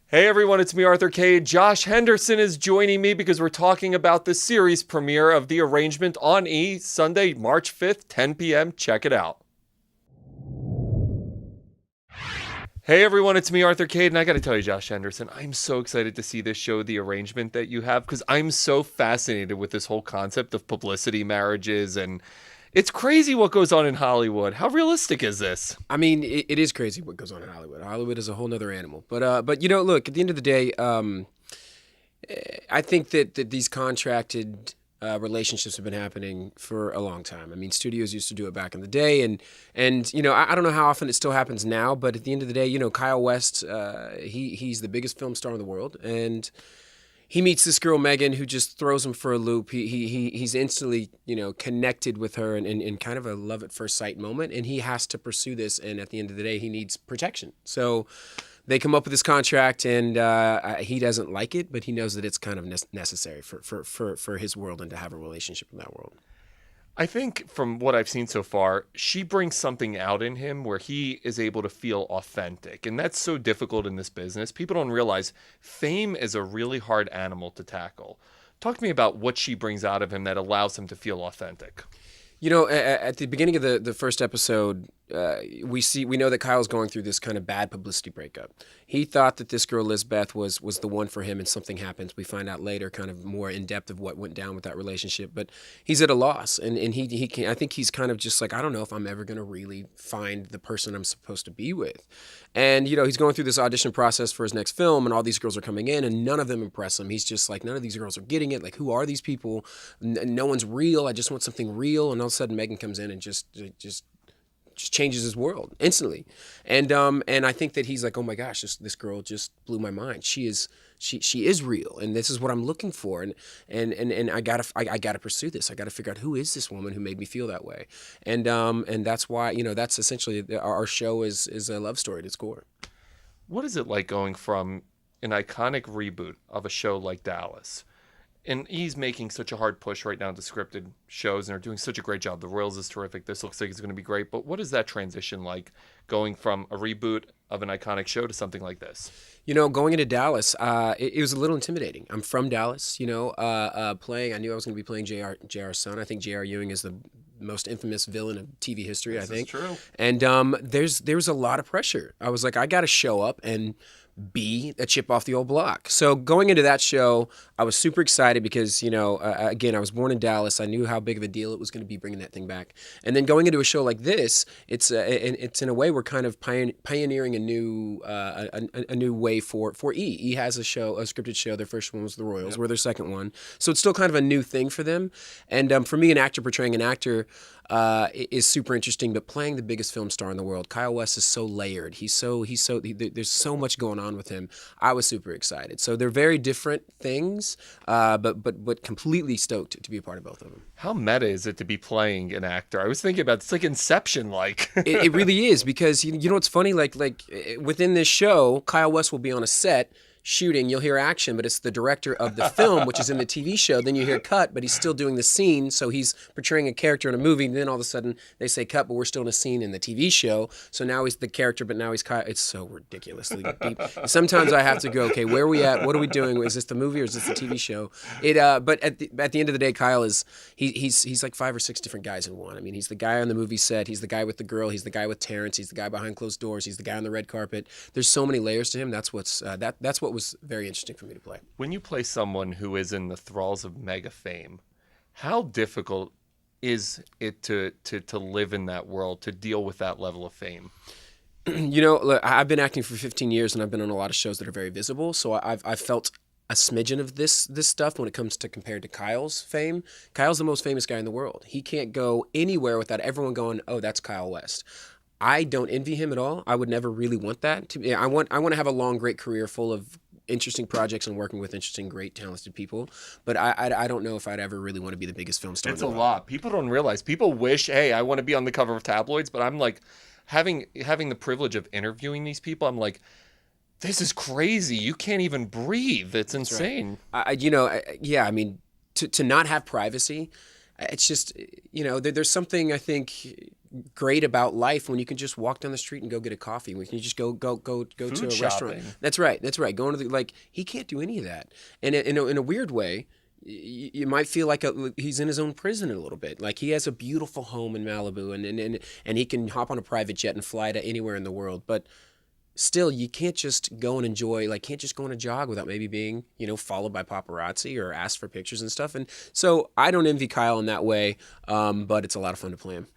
Hey everyone, it's me, Arthur Kade. Josh Henderson is joining me because we're talking about the series premiere of The Arrangement on E! Sunday, March 5th, 10 p.m. Check it out. Hey everyone, it's me, Arthur Kade, and I gotta tell you, Josh Henderson, I'm so excited to see this show, The Arrangement, that you have, because I'm so fascinated with this whole concept of publicity marriages, and it's crazy what goes on in Hollywood. How realistic is this? I mean, it is crazy what goes on in Hollywood. Hollywood is a whole nother animal. But look, at the end of the day, I think that these contracted relationships have been happening for a long time. I mean, studios used to do it back in the day, and I don't know how often it still happens now. But at the end of the day, Kyle West, he's the biggest film star in the world, and he meets this girl Megan who just throws him for a loop. He's instantly connected with her in kind of a love at first sight moment, and he has to pursue this. And at the end of the day, he needs protection. So they come up with this contract, and he doesn't like it, but he knows that it's kind of necessary for his world and to have a relationship in that world. I think from what I've seen so far, she brings something out in him where he is able to feel authentic. And that's so difficult in this business. People don't realize fame is a really hard animal to tackle. Talk to me about what she brings out of him that allows him to feel authentic. At the beginning of the first episode, we know that Kyle's going through this kind of bad publicity breakup. He thought that this girl Lisbeth was the one for him, and something happens. We find out later, kind of more in depth of what went down with that relationship. But he's at a loss, and he can, I think he's kind of just like, I don't know if I'm ever going to really find the person I'm supposed to be with. And he's going through this audition process for his next film, and all these girls are coming in, and none of them impress him. He's just like, none of these girls are getting it. Like, who are these people? No one's real. I just want something real. And all of a sudden, Megan comes in and just changes his world instantly. And I think that he's like, oh my gosh, this girl just blew my mind. She is real, and this is what I'm looking for. And I gotta pursue this. I gotta figure out who is this woman who made me feel that way. And that's why that's essentially our show is a love story at its core. What is it like going from an iconic reboot of a show like Dallas? And he's making such a hard push right now to scripted shows, and they're doing such a great job. The Royals is terrific. This looks like it's going to be great. But what is that transition like, going from a reboot of an iconic show to something like this? Going into Dallas, it was a little intimidating. I'm from Dallas, playing. I knew I was going to be playing JR's son. I think J.R. Ewing is the most infamous villain of TV history, This I think. is true. And there's a lot of pressure. I was like, I got to show up and be a chip off the old block. So going into that show, I was super excited because, again, I was born in Dallas. I knew how big of a deal it was going to be bringing that thing back. And then going into a show like this, it's in a way we're kind of pioneering a new way for E. E has a scripted show. Their first one was The Royals. Yep. We're their second one. So it's still kind of a new thing for them. And for me, an actor portraying an actor is super interesting, but playing the biggest film star in the world, Kyle West is so layered. There's so much going on with him. I was super excited. So they're very different things, but completely stoked to be a part of both of them. How meta is it to be playing an actor? I was thinking about it's like Inception, like. It really is, because you know what's funny? Like within this show, Kyle West will be on a set shooting, you'll hear action, but it's the director of the film, which is in the TV show. Then you hear cut, but he's still doing the scene. So he's portraying a character in a movie. And then all of a sudden they say cut, but we're still in a scene in the TV show. So now he's the character, but now he's Kyle. It's so ridiculously deep. Sometimes I have to go, okay, where are we at? What are we doing? Is this the movie or is this the TV show? But at the end of the day, Kyle is he's like 5 or 6 different guys in one. I mean, he's the guy on the movie set. He's the guy with the girl. He's the guy with Terrence. He's the guy behind closed doors. He's the guy on the red carpet. There's so many layers to him. That's what was very interesting for me to play. When you play someone who is in the thralls of mega fame, how difficult is it to live in that world, to deal with that level of fame? Look, I've been acting for 15 years, and I've been on a lot of shows that are very visible, so I've felt a smidgen of this stuff when it comes to compared to Kyle's fame. Kyle's the most famous guy in the world. He can't go anywhere without everyone going, oh, that's Kyle West. I don't envy him at all. I would never really want that. I want to have a long, great career full of interesting projects and working with interesting, great, talented people. But I don't know if I'd ever really want to be the biggest film star. It's a lot. People don't realize. People wish, hey, I want to be on the cover of tabloids, but I'm like, having the privilege of interviewing these people, I'm like, this is crazy. You can't even breathe. It's insane. Right. I mean, to not have privacy. it's just, there's something I think great about life when you can just walk down the street and go get a coffee. When you can just go Food to a shopping. restaurant. That's right. Going to he can't do any of that. And in a weird way, you might feel like he's in his own prison a little bit. Like he has a beautiful home in Malibu, and he can hop on a private jet and fly to anywhere in the world. But still, you can't just go and enjoy, like, can't just go on a jog without maybe being, followed by paparazzi or asked for pictures and stuff. And so I don't envy Kyle in that way, but it's a lot of fun to play him.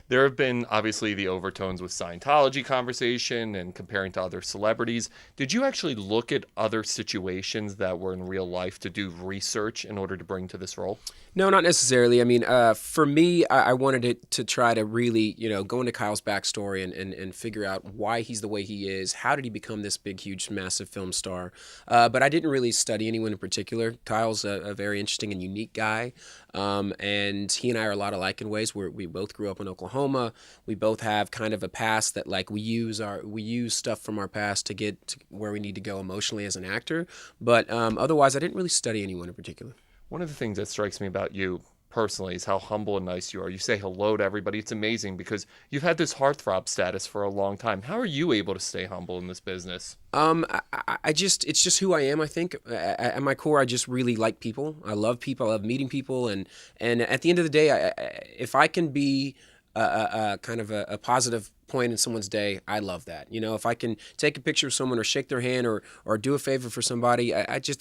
There have been obviously the overtones with Scientology conversation and comparing to other celebrities. Did you actually look at other situations that were in real life to do research in order to bring to this role? No, not necessarily. I mean, for me, I wanted it to try to really, go into Kyle's backstory and figure out why he's the way he is. How did he become this big, huge, massive film star? But I didn't really study anyone in particular. Kyle's a very interesting and unique guy. And he and I are a lot alike in ways where we both grew up in Oklahoma. We both have kind of a past that, like, we use stuff from our past to get to where we need to go emotionally as an actor. But otherwise, I didn't really study anyone in particular. One of the things that strikes me about you personally is how humble and nice you are. You say hello to everybody. It's amazing because you've had this heartthrob status for a long time. How are you able to stay humble in this business? It's just who I am, I think. At my core, I just really like people. I love people. I love meeting people. And at the end of the day, if I can be kind of a positive point in someone's day, I love that. If I can take a picture of someone or shake their hand or do a favor for somebody, I just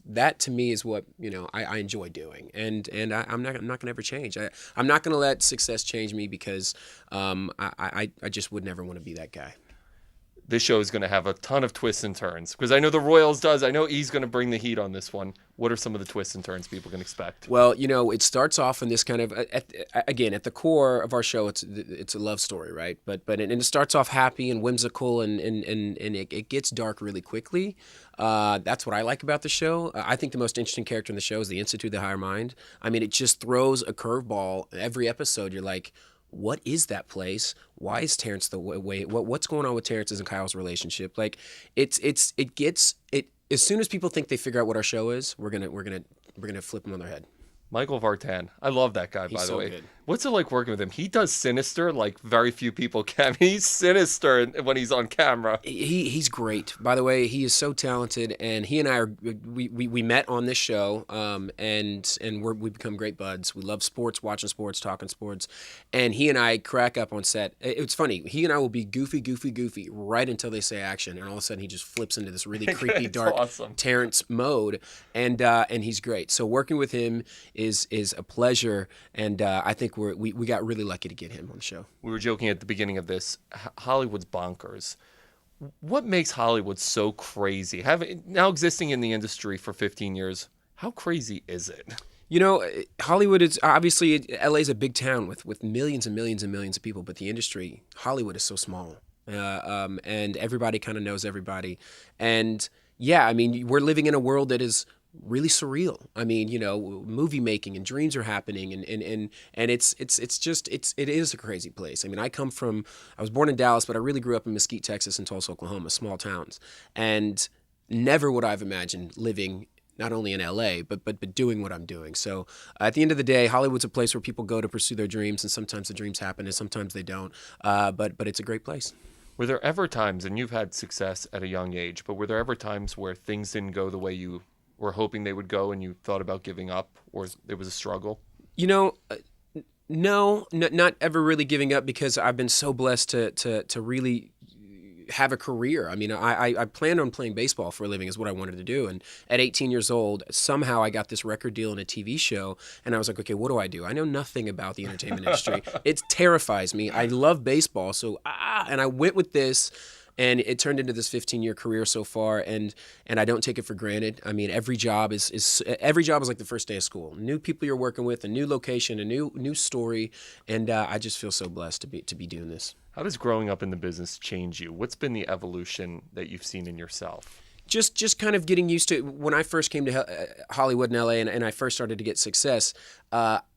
that to me is what I enjoy doing, and I'm not going to ever change. I'm not going to let success change me because I just would never want to be that guy. This show is going to have a ton of twists and turns because I know the Royals does. I know he's going to bring the heat on this one. What are some of the twists and turns people can expect? Well, it starts off in this kind of again at the core of our show, it's a love story, right? But it starts off happy and whimsical, and it gets dark really quickly. That's what I like about the show. I think the most interesting character in the show is the Institute of the Higher Mind. I mean, it just throws a curveball every episode. You're like, what is that place? Why is Terrence the way? What's going on with Terrence's and Kyle's relationship? Like, it gets. As soon as people think they figure out what our show is, we're gonna flip them on their head. Michael Vartan. I love that guy, by the way. Good. What's it like working with him? He does sinister like very few people can. He's sinister when he's on camera. He's great. By the way, he is so talented, and he and I we met on this show, and we become great buds. We love sports, watching sports, talking sports, and he and I crack up on set. It's funny. He and I will be goofy right until they say action, and all of a sudden he just flips into this really creepy, dark awesome. Terrence mode, and he's great. So working with him is a pleasure, and I think we got really lucky to get him on the show. We were joking at the beginning of this. Hollywood's bonkers. What makes Hollywood so crazy? Now existing in the industry for 15 years, how crazy is it? Hollywood is obviously LA is a big town with millions and millions and millions of people, but the industry, Hollywood, is so small, and everybody kind of knows everybody, and yeah, I mean, we're living in a world that is really surreal. I mean, movie making and dreams are happening, and it is a crazy place. I mean, I was born in Dallas, but I really grew up in Mesquite, Texas, and Tulsa, Oklahoma, small towns, and never would I have imagined living not only in LA, but doing what I'm doing. So at the end of the day, Hollywood's a place where people go to pursue their dreams, and sometimes the dreams happen and sometimes they don't. But it's a great place. Were there ever times, and you've had success at a young age, but were there ever times where things didn't go the way you were hoping they would go and you thought about giving up, or it was a struggle? No, not ever really giving up, because I've been so blessed to really have a career. I mean, I planned on playing baseball for a living is what I wanted to do. And at 18 years old, somehow I got this record deal in a TV show, and I was like, okay, what do I do? I know nothing about the entertainment industry. It terrifies me. I love baseball, so and I went with this. And it turned into this 15-year career so far, and I don't take it for granted. I mean, every job is like the first day of school. New people you're working with, a new location, a new story, and I just feel so blessed to be doing this. How does growing up in the business change you? What's been the evolution that you've seen in yourself? Just kind of getting used to when I first came to Hollywood and LA, and I first started to get success.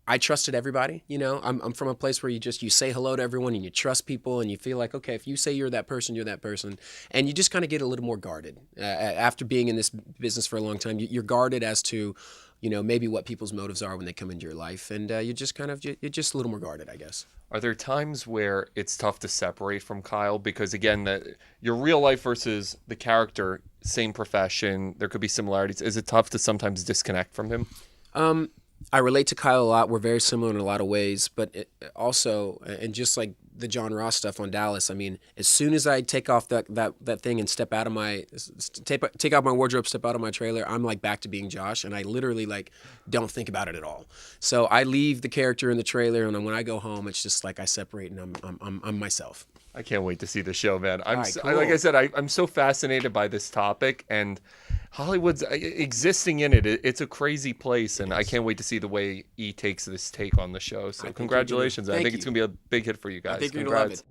I trusted everybody. I'm from a place where you say hello to everyone and you trust people, and you feel like, okay, if you say you're that person, you're that person, and you just kind of get a little more guarded. After being in this business for a long time, you're guarded as to, maybe what people's motives are when they come into your life, and you're just you're just a little more guarded, I guess. Are there times where it's tough to separate from Kyle? Because again, your real life versus the character, same profession, there could be similarities. Is it tough to sometimes disconnect from him? I relate to Kyle a lot. We're very similar in a lot of ways, but also, and just like the John Ross stuff on Dallas, I mean, as soon as I take off that thing and step out of take out my wardrobe, step out of my trailer, I'm like back to being Josh, and I literally like don't think about it at all. So I leave the character in the trailer, and then when I go home, it's just like I separate, and I'm myself. I can't wait to see the show, man. Cool. Like I said, I'm so fascinated by this topic, and Hollywood's existing in it. It's a crazy place, and I can't wait to see the way E takes this take on the show. So congratulations. I think it's going to be a big hit for you guys. I think you're going to love it.